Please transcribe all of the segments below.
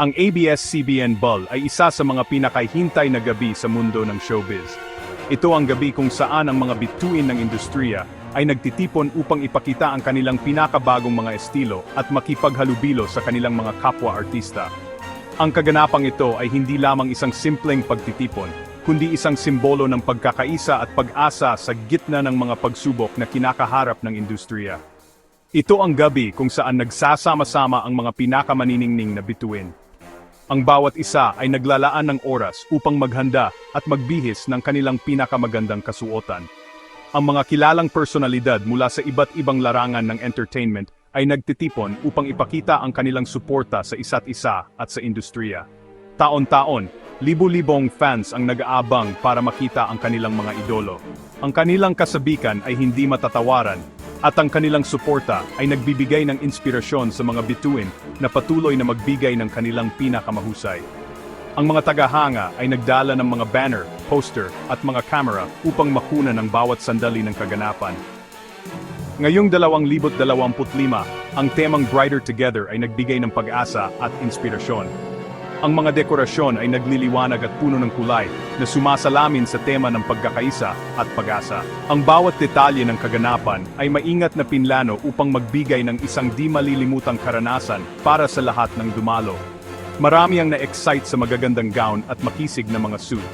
Ang ABS-CBN Ball ay isa sa mga pinakahintay na gabi sa mundo ng showbiz. Ito ang gabi kung saan ang mga bituin ng industriya ay nagtitipon upang ipakita ang kanilang pinakabagong mga estilo at makipaghalubilo sa kanilang mga kapwa-artista. Ang kaganapang ito ay hindi lamang isang simpleng pagtitipon, kundi isang simbolo ng pagkakaisa at pag-asa sa gitna ng mga pagsubok na kinakaharap ng industriya. Ito ang gabi kung saan nagsasama-sama ang mga pinakamaniningning na bituin. Ang bawat isa ay naglalaan ng oras upang maghanda at magbihis ng kanilang pinakamagandang kasuotan. Ang mga kilalang personalidad mula sa iba't ibang larangan ng entertainment ay nagtitipon upang ipakita ang kanilang suporta sa isa't isa at sa industriya. Taon-taon, libu-libong fans ang nag-aabang para makita ang kanilang mga idolo. Ang kanilang kasabikan ay hindi matatawaran, at ang kanilang suporta ay nagbibigay ng inspirasyon sa mga bituin na patuloy na magbigay ng kanilang pinakamahusay. Ang mga tagahanga ay nagdala ng mga banner, poster, at mga camera upang makuna ng bawat sandali ng kaganapan. Ngayong 2025, ang temang Brighter Together ay nagbigay ng pag-asa at inspirasyon. Ang mga dekorasyon ay nagliliwanag at puno ng kulay na sumasalamin sa tema ng pagkakaisa at pag-asa. Ang bawat detalye ng kaganapan ay maingat na pinlano upang magbigay ng isang di malilimutang karanasan para sa lahat ng dumalo. Marami ang na-excite sa magagandang gown at makisig na mga suit.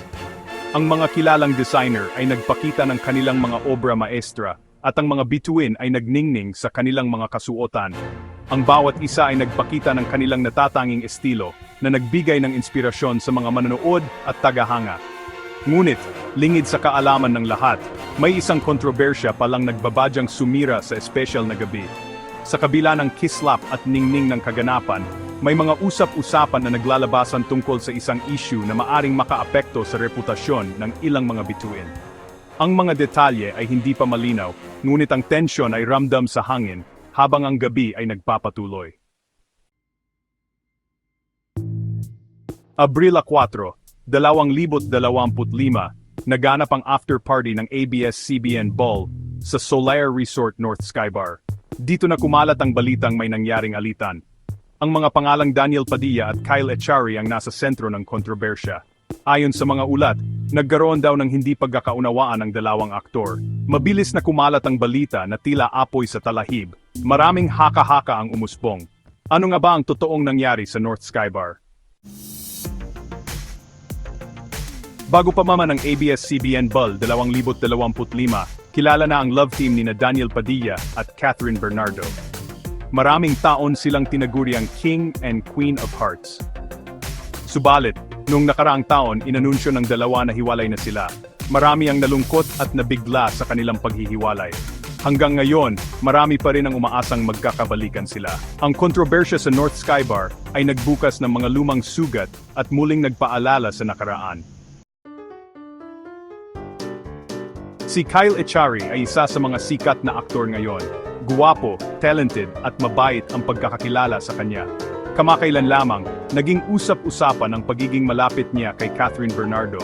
Ang mga kilalang designer ay nagpakita ng kanilang mga obra maestra at ang mga bituin ay nagningning sa kanilang mga kasuotan. Ang bawat isa ay nagpakita ng kanilang natatanging estilo na nagbigay ng inspirasyon sa mga manonood at tagahanga. Ngunit, lingid sa kaalaman ng lahat, may isang kontrobersya palang nagbabadyang sumira sa espesyal na gabi. Sa kabila ng kislap at ningning ng kaganapan, may mga usap-usapan na naglalabasan tungkol sa isang issue na maaring makaapekto sa reputasyon ng ilang mga bituin. Ang mga detalye ay hindi pa malinaw, ngunit ang tensyon ay ramdam sa hangin habang ang gabi ay nagpapatuloy. Abril 4, 2025, naganap ang after-party ng ABS-CBN Ball sa Solaire Resort North Skybar. Dito na kumalat ang balitang may nangyaring alitan. Ang mga pangalang Daniel Padilla at Kyle Echari ang nasa sentro ng kontrobersya. Ayon sa mga ulat, nagkaroon daw ng hindi pagkakaunawaan ng dalawang aktor. Mabilis na kumalat ang balita na tila apoy sa talahib. Maraming haka-haka ang umusbong. Ano nga ba ang totoong nangyari sa North Skybar? Bago pa man ang ABS-CBN Ball 2025, kilala na ang love team ni Daniel Padilla at Catherine Bernardo. Maraming taon silang tinaguriang King and Queen of Hearts. Subalit, noong nakaraang taon inanunsyo ng dalawa na hiwalay na sila. Marami ang nalungkot at nabigla sa kanilang paghihiwalay. Hanggang ngayon, marami pa rin ang umaasang magkakabalikan sila. Ang kontrobersya sa North Skybar ay nagbukas ng mga lumang sugat at muling nagpaalala sa nakaraan. Si Kyle Echari ay isa sa mga sikat na aktor ngayon. Guwapo, talented at mabait ang pagkakakilala sa kanya. Kamakailan lamang, naging usap-usapan ang pagiging malapit niya kay Catherine Bernardo.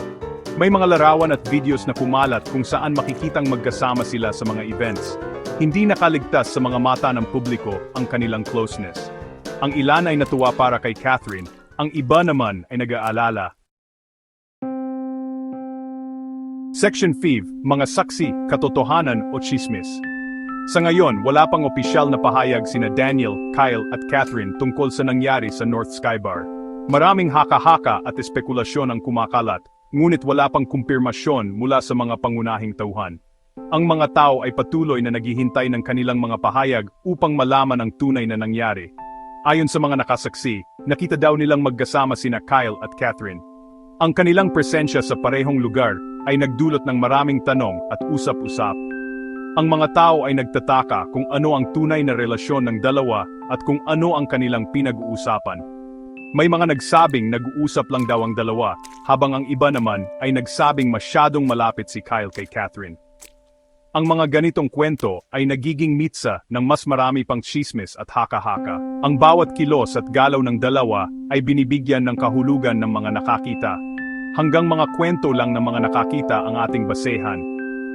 May mga larawan at videos na pumalat kung saan makikitang magkasama sila sa mga events. Hindi nakaligtas sa mga mata ng publiko ang kanilang closeness. Ang ilan ay natuwa para kay Catherine, ang iba naman ay nag-aalala. Section 5, mga saksi, katotohanan o chismis. Sa ngayon, wala pang opisyal na pahayag sina Daniel, Kyle at Catherine tungkol sa nangyari sa North Skybar. Maraming haka-haka at espekulasyon ang kumakalat, ngunit wala pang kumpirmasyon mula sa mga pangunahing tauhan. Ang mga tao ay patuloy na naghihintay ng kanilang mga pahayag upang malaman ang tunay na nangyari. Ayon sa mga nakasaksi, nakita daw nilang magkasama sina Kyle at Catherine. Ang kanilang presensya sa parehong lugar ay nagdulot ng maraming tanong at usap-usap. Ang mga tao ay nagtataka kung ano ang tunay na relasyon ng dalawa at kung ano ang kanilang pinag-uusapan. May mga nagsabing nag-uusap lang daw ang dalawa, habang ang iba naman ay nagsabing masyadong malapit si Kyle kay Catherine. Ang mga ganitong kwento ay nagiging mitsa ng mas marami pang chismis at haka-haka. Ang bawat kilos at galaw ng dalawa ay binibigyan ng kahulugan ng mga nakakita. Hanggang mga kwento lang ng mga nakakita ang ating basehan.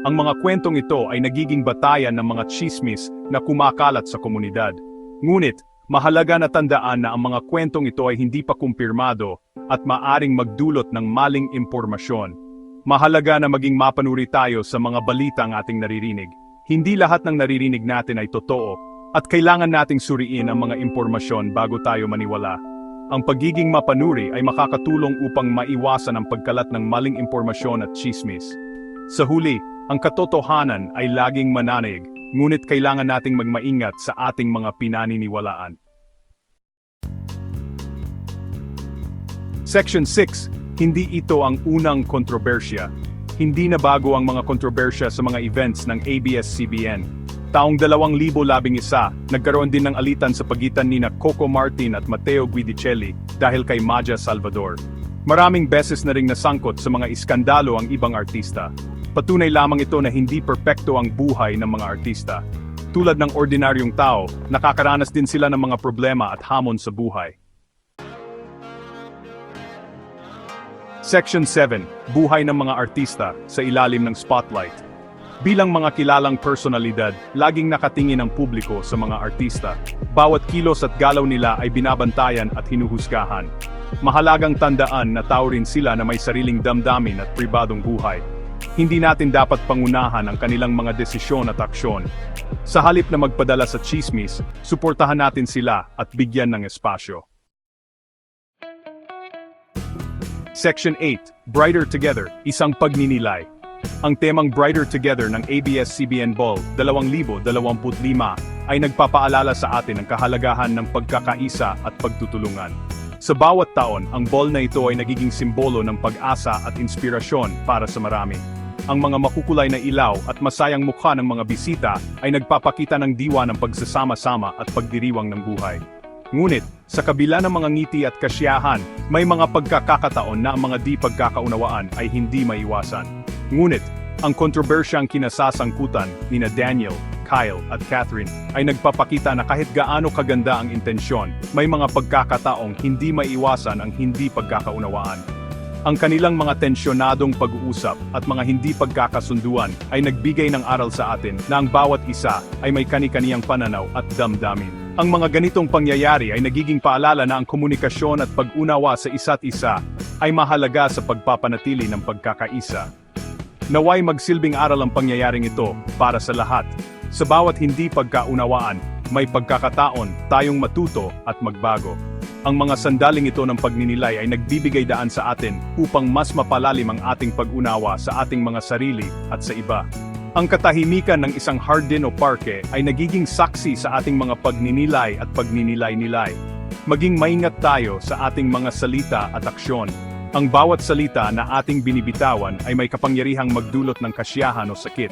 Ang mga kwentong ito ay nagiging batayan ng mga chismis na kumakalat sa komunidad. Ngunit, Mahalaga na tandaan na ang mga kwentong ito ay hindi pa kumpirmado at maaring magdulot ng maling impormasyon. Mahalaga na maging mapanuri tayo sa mga balitang ating naririnig. Hindi lahat ng naririnig natin ay totoo at kailangan nating suriin ang mga impormasyon bago tayo maniwala. Ang pagiging mapanuri ay makakatulong upang maiwasan ang pagkalat ng maling impormasyon at tsismis. Sa huli, ang katotohanan ay laging mananig, ngunit kailangan nating magmaingat sa ating mga pinaniniwalaan. Section 6. Hindi ito ang unang kontrobersya. Hindi na bago ang mga kontrobersya sa mga events ng ABS-CBN. Taong 2011, nagkaroon din ng alitan sa pagitan nina Coco Martin at Matteo Guidicelli dahil kay Maja Salvador. Maraming beses na ring nasangkot sa mga iskandalo ang ibang artista. Patunay lamang ito na hindi perpekto ang buhay ng mga artista. Tulad ng ordinaryong tao, nakakaranas din sila ng mga problema at hamon sa buhay. Section 7. Buhay ng mga artista sa ilalim ng spotlight. Bilang mga kilalang personalidad, laging nakatingin ang publiko sa mga artista. Bawat kilos at galaw nila ay binabantayan at hinuhusgahan. Mahalagang tandaan na tao rin sila na may sariling damdamin at pribadong buhay. Hindi natin dapat pangunahan ang kanilang mga desisyon at aksyon. Sa halip na magpadala sa chismis, suportahan natin sila at bigyan ng espasyo. Section 8. Brighter Together, isang pagninilay. Ang temang Brighter Together ng ABS-CBN Ball 2025 ay nagpapaalala sa atin ang kahalagahan ng pagkakaisa at pagtutulungan. Sa bawat taon, ang ball na ito ay nagiging simbolo ng pag-asa at inspirasyon para sa marami. Ang mga makukulay na ilaw at masayang mukha ng mga bisita ay nagpapakita ng diwa ng pagsasama-sama at pagdiriwang ng buhay. Ngunit, sa kabila ng mga ngiti at kasiyahan, may mga pagkakataon na ang mga di pagkakaunawaan ay hindi maiwasan. Ngunit, ang kontrobersyang kinasasangkutan nina Daniel, Kyle at Catherine ay nagpapakita na kahit gaano kaganda ang intensyon, may mga pagkakataong hindi maiwasan ang hindi pagkakaunawaan. Ang kanilang mga tensyonadong pag-uusap at mga hindi pagkakasunduan ay nagbigay ng aral sa atin na ang bawat isa ay may kani-kaniyang pananaw at damdamin. Ang mga ganitong pangyayari ay nagiging paalala na ang komunikasyon at pag-unawa sa isa't isa ay mahalaga sa pagpapanatili ng pagkakaisa. Naway magsilbing aral ang pangyayaring ito para sa lahat. Sa bawat hindi pagkaunawaan, may pagkakataon tayong matuto at magbago. Ang mga sandaling ito ng pagninilay ay nagbibigay daan sa atin upang mas mapalalim ang ating pag-unawa sa ating mga sarili at sa iba. Ang katahimikan ng isang hardin o parke ay nagiging saksi sa ating mga pagninilay at pagninilay-nilay. Maging maingat tayo sa ating mga salita at aksyon. Ang bawat salita na ating binibitawan ay may kapangyarihang magdulot ng kasiyahan o sakit.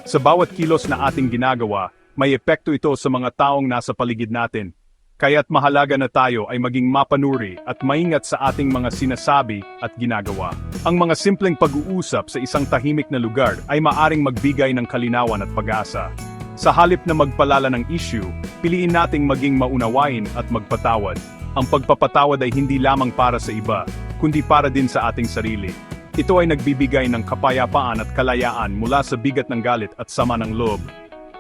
Sa bawat kilos na ating ginagawa, may epekto ito sa mga taong nasa paligid natin. Kaya't mahalaga na tayo ay maging mapanuri at maingat sa ating mga sinasabi at ginagawa. Ang mga simpleng pag-uusap sa isang tahimik na lugar ay maaring magbigay ng kalinawan at pag-asa. Sa halip na magpalala ng issue, piliin nating maging maunawain at magpatawad. Ang pagpapatawad ay hindi lamang para sa iba, kundi para din sa ating sarili. Ito ay nagbibigay ng kapayapaan at kalayaan mula sa bigat ng galit at sama ng loob.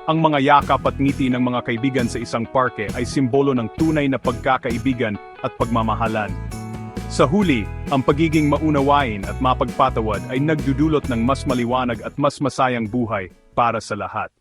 Ang mga yakap at ngiti ng mga kaibigan sa isang parke ay simbolo ng tunay na pagkakaibigan at pagmamahalan. Sa huli, ang pagiging maunawain at mapagpatawad ay nagdudulot ng mas maliwanag at mas masayang buhay para sa lahat.